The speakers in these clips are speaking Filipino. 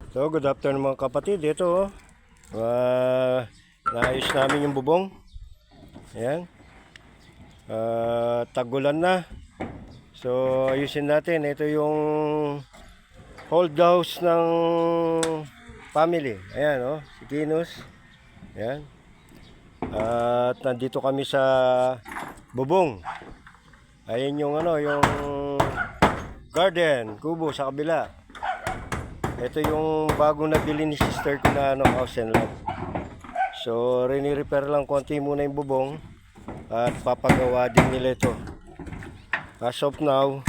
So, good afternoon mga kapatid. Ito, naayos namin yung bubong. Ayan. Tagulan na. So, ayusin natin. Ito yung hold house ng family. Ayan, oh, si Kinos. Ayan. At nandito kami sa bubong. Ayan yung yung garden, kubo sa kabila. Ito yung bagong nabili ni sister ko na house and lot. So, rini-repair lang konti muna yung bubong at papagawa din nila ito. As of now,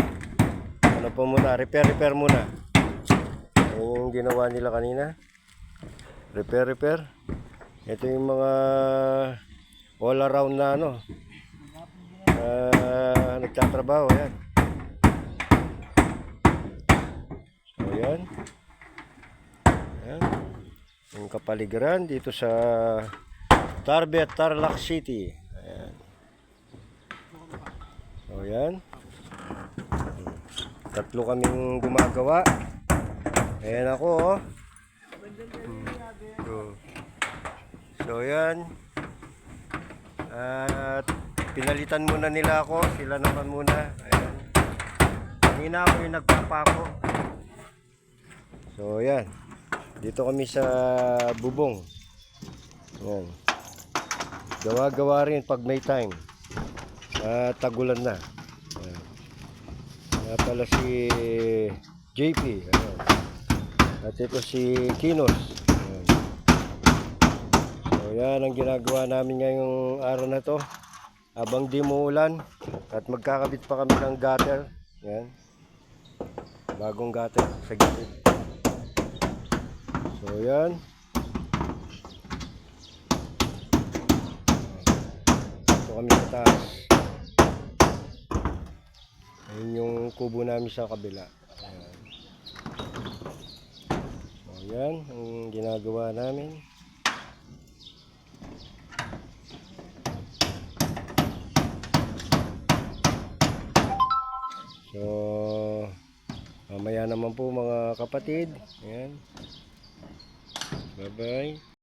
ano po muna, repair muna. Yung ginawa nila kanina. Repair. Ito yung mga all around na nagtatrabaho. Ayan. So, ayan. Ayan. Yung kapaligiran dito sa Tarbet, Tarlac City. Ayan. So, ayan. Tatlo kaming gumagawa. Ayan ako, oh. So, ayan. At pinalitan muna nila ako. Sila naman muna. Ayan. Kanina ako yung nagpapako. So, ayan. Dito kami sa bubong. Ayan. Gawa-gawa rin pag may time. Tagulan na. Ayan. Kaya pala si JP. Ayan. At ito si Kinos. Ayan. So yan ang ginagawa namin ngayong araw na to. Habang di muulan. At magkakabit pa kami ng gutter. Ayan. Bagong gutter sa gilid. So yan. Ito kami sa taas. Ayun yung kubo namin sa kabila. Ayan. So yan ang ginagawa namin. So mamaya naman po mga kapatid. Ayan. Bye bye.